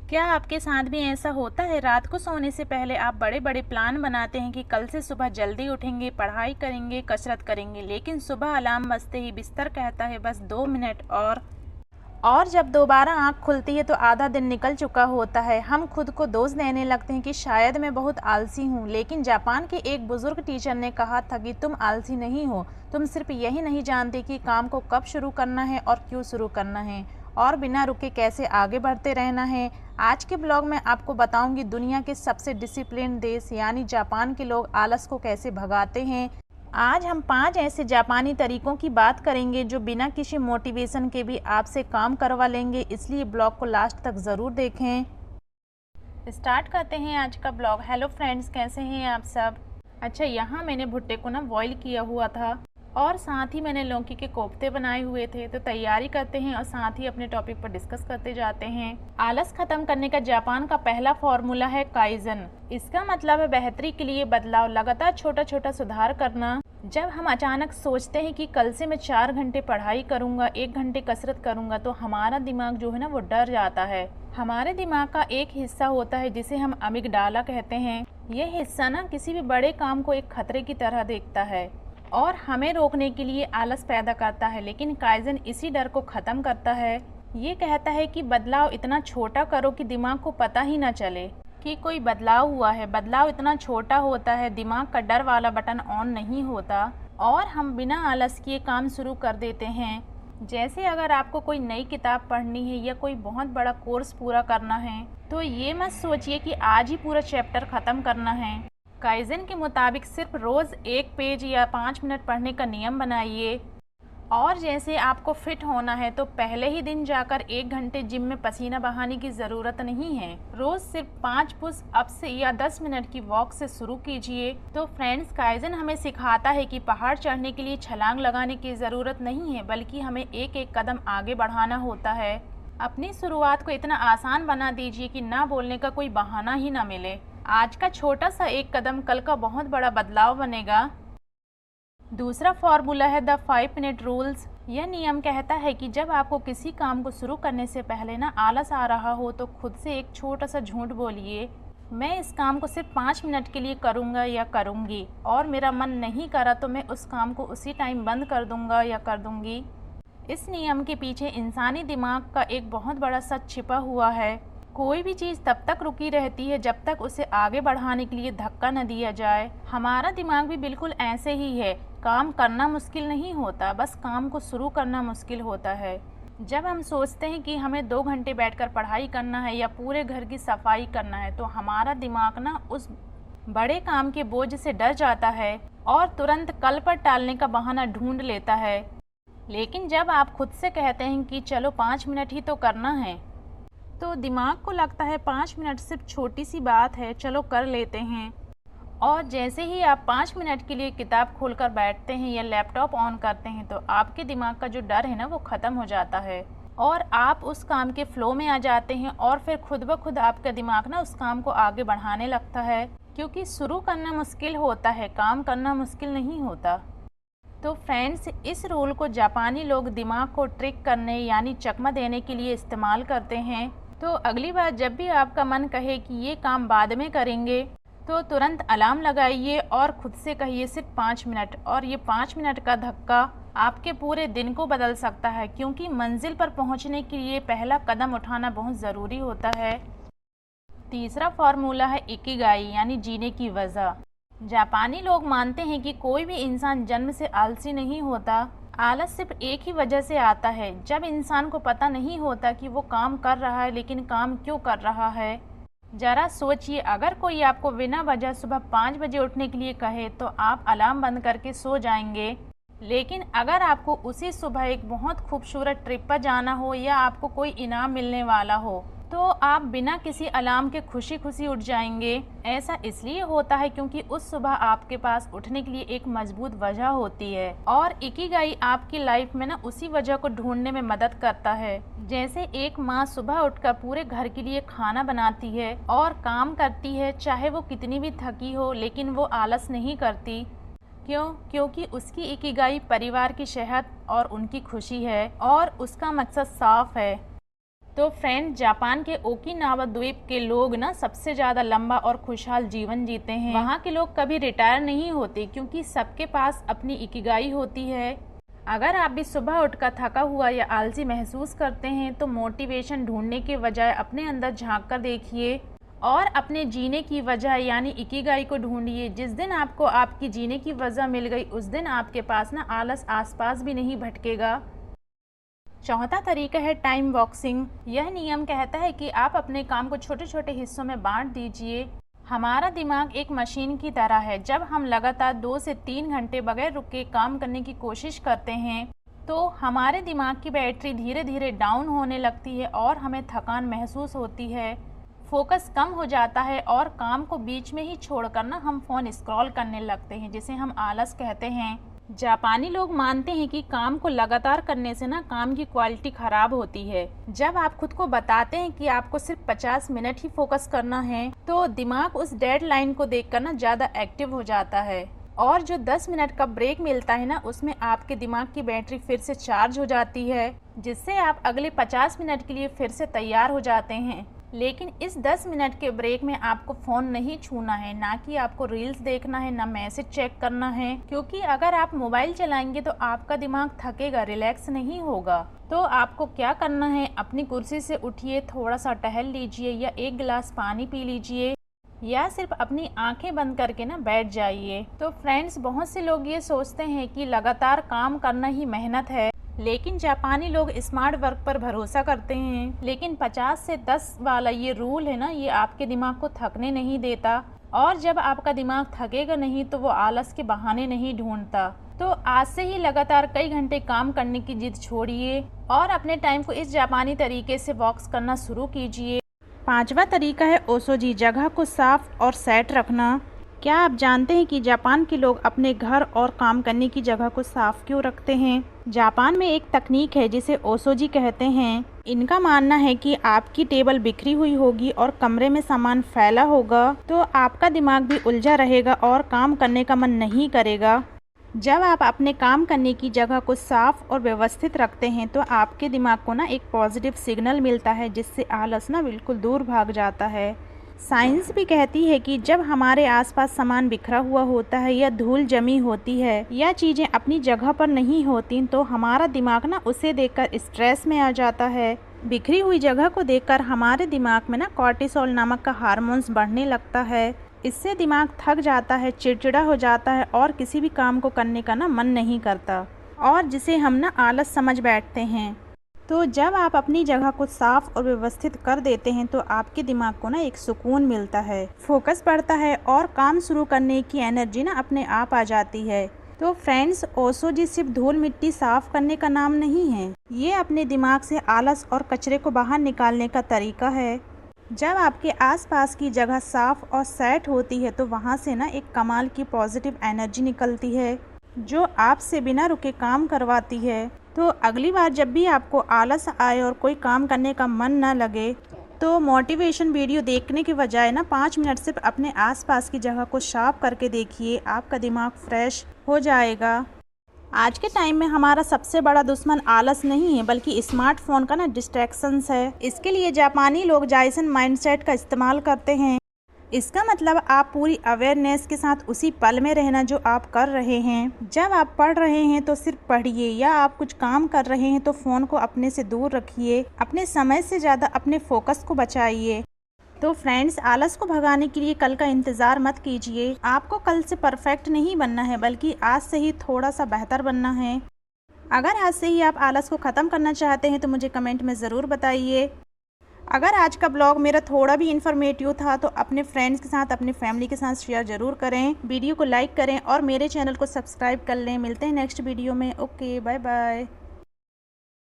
क्या आपके साथ भी ऐसा होता है? रात को सोने से पहले आप बड़े बड़े प्लान बनाते हैं कि कल से सुबह जल्दी उठेंगे, पढ़ाई करेंगे, कसरत करेंगे, लेकिन सुबह अलार्म बजते ही बिस्तर कहता है बस 2 मिनट और जब दोबारा आंख खुलती है तो आधा दिन निकल चुका होता है। हम खुद को दोष देने लगते हैं कि शायद मैं बहुत आलसी हूँ, लेकिन जापान के एक बुजुर्ग टीचर ने कहा था कि तुम आलसी नहीं हो, तुम सिर्फ यही नहीं जानते कि काम को कब शुरू करना है और क्यों शुरू करना है और बिना रुके कैसे आगे बढ़ते रहना है। आज के ब्लॉग में आपको बताऊंगी दुनिया के सबसे डिसिप्लिन देश यानी जापान के लोग आलस को कैसे भगाते हैं। आज हम 5 ऐसे जापानी तरीकों की बात करेंगे जो बिना किसी मोटिवेशन के भी आपसे काम करवा लेंगे, इसलिए ब्लॉग को लास्ट तक ज़रूर देखें। स्टार्ट करते हैं आज का ब्लॉग। हेलो फ्रेंड्स, कैसे हैं आप सब? अच्छा, यहाँ मैंने भुट्टे को ना बॉईल किया हुआ था और साथ ही मैंने लौकी के कोफ्ते बनाए हुए थे। तो तैयारी करते हैं और साथ ही अपने टॉपिक पर डिस्कस करते जाते हैं। आलस खत्म करने का जापान का पहला फॉर्मूला है काइजन। इसका मतलब है बेहतरी के लिए बदलाव, लगातार छोटा छोटा सुधार करना। जब हम अचानक सोचते हैं कि कल से मैं 4 घंटे पढ़ाई करूंगा, 1 घंटे कसरत करूंगा, तो हमारा दिमाग जो है ना वो डर जाता है। हमारे दिमाग का एक हिस्सा होता है जिसे हम अमिगडाला कहते हैं। यह हिस्सा ना किसी भी बड़े काम को एक खतरे की तरह देखता है और हमें रोकने के लिए आलस पैदा करता है, लेकिन काइजन इसी डर को ख़त्म करता है। ये कहता है कि बदलाव इतना छोटा करो कि दिमाग को पता ही ना चले कि कोई बदलाव हुआ है। बदलाव इतना छोटा होता है, दिमाग का डर वाला बटन ऑन नहीं होता और हम बिना आलस किए काम शुरू कर देते हैं। जैसे अगर आपको कोई नई किताब पढ़नी है या कोई बहुत बड़ा कोर्स पूरा करना है, तो ये मत सोचिए कि आज ही पूरा चैप्टर ख़त्म करना है। काइजन के मुताबिक सिर्फ रोज़ 1 पेज या 5 मिनट पढ़ने का नियम बनाइए। और जैसे आपको फिट होना है तो पहले ही दिन जाकर 1 घंटे जिम में पसीना बहाने की ज़रूरत नहीं है। रोज़ सिर्फ 5 पुश अप से या 10 मिनट की वॉक से शुरू कीजिए। तो फ्रेंड्स, काइजन हमें सिखाता है कि पहाड़ चढ़ने के लिए छलांग लगाने की ज़रूरत नहीं है, बल्कि हमें एक एक कदम आगे बढ़ाना होता है। अपनी शुरुआत को इतना आसान बना दीजिए कि ना बोलने का कोई बहाना ही ना मिले। आज का छोटा सा एक कदम कल का बहुत बड़ा बदलाव बनेगा। दूसरा फॉर्मूला है द 5 मिनट रूल्स। यह नियम कहता है कि जब आपको किसी काम को शुरू करने से पहले ना आलस आ रहा हो तो खुद से एक छोटा सा झूठ बोलिए, मैं इस काम को सिर्फ 5 मिनट के लिए करूँगा या करूँगी, और मेरा मन नहीं करा तो मैं उस काम को उसी टाइम बंद कर दूँगा या कर दूँगी। इस नियम के पीछे इंसानी दिमाग का एक बहुत बड़ा सच छिपा हुआ है। कोई भी चीज़ तब तक रुकी रहती है जब तक उसे आगे बढ़ाने के लिए धक्का न दिया जाए। हमारा दिमाग भी बिल्कुल ऐसे ही है। काम करना मुश्किल नहीं होता, बस काम को शुरू करना मुश्किल होता है। जब हम सोचते हैं कि हमें 2 घंटे बैठकर पढ़ाई करना है या पूरे घर की सफाई करना है, तो हमारा दिमाग ना उस बड़े काम के बोझ से डर जाता है और तुरंत कल पर टालने का बहाना ढूंढ लेता है। लेकिन जब आप खुद से कहते हैं कि चलो 5 मिनट ही तो करना है, तो दिमाग को लगता है 5 मिनट सिर्फ छोटी सी बात है, चलो कर लेते हैं। और जैसे ही आप 5 मिनट के लिए किताब खोलकर बैठते हैं या लैपटॉप ऑन करते हैं, तो आपके दिमाग का जो डर है ना वो ख़त्म हो जाता है और आप उस काम के फ्लो में आ जाते हैं और फिर खुद ब खुद आपका दिमाग ना उस काम को आगे बढ़ाने लगता है। क्योंकि शुरू करना मुश्किल होता है, काम करना मुश्किल नहीं होता। तो फ्रेंड्स, इस रूल को जापानी लोग दिमाग को ट्रिक करने यानी चकमा देने के लिए इस्तेमाल करते हैं। तो अगली बार जब भी आपका मन कहे कि ये काम बाद में करेंगे, तो तुरंत अलार्म लगाइए और खुद से कहिए सिर्फ 5 मिनट, और ये 5 मिनट का धक्का आपके पूरे दिन को बदल सकता है। क्योंकि मंजिल पर पहुंचने के लिए पहला कदम उठाना बहुत ज़रूरी होता है। तीसरा फॉर्मूला है इकिगाई यानी जीने की वजह। जापानी लोग मानते हैं कि कोई भी इंसान जन्म से आलसी नहीं होता। आलस सिर्फ एक ही वजह से आता है, जब इंसान को पता नहीं होता कि वो काम कर रहा है, लेकिन काम क्यों कर रहा है। ज़रा सोचिए, अगर कोई आपको बिना वजह सुबह 5 बजे उठने के लिए कहे तो आप अलार्म बंद करके सो जाएंगे। लेकिन अगर आपको उसी सुबह एक बहुत खूबसूरत ट्रिप पर जाना हो या आपको कोई इनाम मिलने वाला हो, तो आप बिना किसी अलार्म के खुशी खुशी उठ जाएंगे। ऐसा इसलिए होता है क्योंकि उस सुबह आपके पास उठने के लिए एक मजबूत वजह होती है, और इकिगाई आपकी लाइफ में ना उसी वजह को ढूंढने में मदद करता है। जैसे एक माँ सुबह उठकर पूरे घर के लिए खाना बनाती है और काम करती है, चाहे वो कितनी भी थकी हो, लेकिन वो आलस नहीं करती। क्यों? क्योंकि उसकी इकिगाई परिवार की सेहत और उनकी खुशी है और उसका मकसद साफ है। तो फ्रेंड, जापान के ओकिनावा द्वीप के लोग ना सबसे ज़्यादा लंबा और खुशहाल जीवन जीते हैं। वहाँ के लोग कभी रिटायर नहीं होते क्योंकि सबके पास अपनी इकिगाई होती है। अगर आप भी सुबह उठकर थका हुआ या आलसी महसूस करते हैं तो मोटिवेशन ढूंढने के बजाय अपने अंदर झांक कर देखिए और अपने जीने की वजह यानी इकिगाई को ढूंढिए। जिस दिन आपको आपकी जीने की वजह मिल गई उस दिन आपके पास ना आलस आसपास भी नहीं भटकेगा। चौथा तरीका है टाइम बॉक्सिंग। यह नियम कहता है कि आप अपने काम को छोटे छोटे हिस्सों में बांट दीजिए। हमारा दिमाग एक मशीन की तरह है। जब हम लगातार 2 से 3 घंटे बगैर रुके काम करने की कोशिश करते हैं तो हमारे दिमाग की बैटरी धीरे धीरे डाउन होने लगती है और हमें थकान महसूस होती है, फोकस कम हो जाता है और काम को बीच में ही छोड़कर ना हम फ़ोन स्क्रॉल करने लगते हैं, जिसे हम आलस कहते हैं। जापानी लोग मानते हैं कि काम को लगातार करने से ना काम की क्वालिटी खराब होती है। जब आप खुद को बताते हैं कि आपको सिर्फ 50 मिनट ही फोकस करना है तो दिमाग उस डेडलाइन को देखकर ना ज़्यादा एक्टिव हो जाता है और जो 10 मिनट का ब्रेक मिलता है ना उसमें आपके दिमाग की बैटरी फिर से चार्ज हो जाती है, जिससे आप अगले 50 मिनट के लिए फिर से तैयार हो जाते हैं। लेकिन इस 10 मिनट के ब्रेक में आपको फ़ोन नहीं छूना है, ना कि आपको रील्स देखना है, ना मैसेज चेक करना है, क्योंकि अगर आप मोबाइल चलाएंगे तो आपका दिमाग थकेगा, रिलैक्स नहीं होगा। तो आपको क्या करना है, अपनी कुर्सी से उठिए, थोड़ा सा टहल लीजिए या एक गिलास पानी पी लीजिए या सिर्फ अपनी आंखें बंद करके ना बैठ जाइए। तो फ्रेंड्स, बहुत से लोग ये सोचते हैं कि लगातार काम करना ही मेहनत है, लेकिन जापानी लोग स्मार्ट वर्क पर भरोसा करते हैं। लेकिन 50 से 10 वाला ये रूल है ना, ये आपके दिमाग को थकने नहीं देता और जब आपका दिमाग थकेगा नहीं तो वो आलस के बहाने नहीं ढूंढता। तो आज से ही लगातार कई घंटे काम करने की जिद छोड़िए और अपने टाइम को इस जापानी तरीके से बॉक्स करना शुरू कीजिए। 5वां तरीका है ओसोजी, जगह को साफ और सेट रखना। क्या आप जानते हैं कि जापान के लोग अपने घर और काम करने की जगह को साफ क्यों रखते हैं? जापान में एक तकनीक है जिसे ओसोजी कहते हैं। इनका मानना है कि आपकी टेबल बिखरी हुई होगी और कमरे में सामान फैला होगा तो आपका दिमाग भी उलझा रहेगा और काम करने का मन नहीं करेगा। जब आप अपने काम करने की जगह को साफ और व्यवस्थित रखते हैं तो आपके दिमाग को ना एक पॉजिटिव सिग्नल मिलता है, जिससे आलस ना बिल्कुल दूर भाग जाता है। साइंस भी कहती है कि जब हमारे आसपास सामान बिखरा हुआ होता है या धूल जमी होती है या चीज़ें अपनी जगह पर नहीं होती तो हमारा दिमाग ना उसे देखकर स्ट्रेस में आ जाता है। बिखरी हुई जगह को देखकर हमारे दिमाग में ना कॉर्टिसोल नामक का हार्मोन्स बढ़ने लगता है। इससे दिमाग थक जाता है, चिड़चिड़ा हो जाता है और किसी भी काम को करने का ना मन नहीं करता और जिसे हम ना आलस समझ बैठते हैं। तो जब आप अपनी जगह को साफ और व्यवस्थित कर देते हैं तो आपके दिमाग को ना एक सुकून मिलता है, फोकस बढ़ता है और काम शुरू करने की एनर्जी ना अपने आप आ जाती है। तो फ्रेंड्स, ओसोजी सिर्फ धूल मिट्टी साफ करने का नाम नहीं है, ये अपने दिमाग से आलस और कचरे को बाहर निकालने का तरीका है। जब आपके आसपास की जगह साफ और सेट होती है तो वहाँ से ना एक कमाल की पॉजिटिव एनर्जी निकलती है जो आपसे बिना रुके काम करवाती है। तो अगली बार जब भी आपको आलस आए और कोई काम करने का मन ना लगे तो मोटिवेशन वीडियो देखने के बजाय ना 5 मिनट सिर्फ अपने आसपास की जगह को साफ करके देखिए, आपका दिमाग फ्रेश हो जाएगा। आज के टाइम में हमारा सबसे बड़ा दुश्मन आलस नहीं है बल्कि स्मार्टफोन का ना डिस्ट्रैक्शंस है। इसके लिए जापानी लोग जाइसन माइंडसेट का इस्तेमाल करते हैं। इसका मतलब आप पूरी अवेयरनेस के साथ उसी पल में रहना जो आप कर रहे हैं। जब आप पढ़ रहे हैं तो सिर्फ पढ़िए या आप कुछ काम कर रहे हैं तो फ़ोन को अपने से दूर रखिए। अपने समय से ज़्यादा अपने फोकस को बचाइए। तो फ्रेंड्स, आलस को भगाने के लिए कल का इंतज़ार मत कीजिए। आपको कल से परफेक्ट नहीं बनना है बल्कि आज से ही थोड़ा सा बेहतर बनना है। अगर आज से ही आप आलस को ख़त्म करना चाहते हैं तो मुझे कमेंट में ज़रूर बताइए। अगर आज का ब्लॉग मेरा थोड़ा भी इन्फॉर्मेटिव था तो अपने फ्रेंड्स के साथ, अपने फैमिली के साथ शेयर ज़रूर करें। वीडियो को लाइक करें और मेरे चैनल को सब्सक्राइब कर लें। मिलते हैं नेक्स्ट वीडियो में। Okay, bye bye.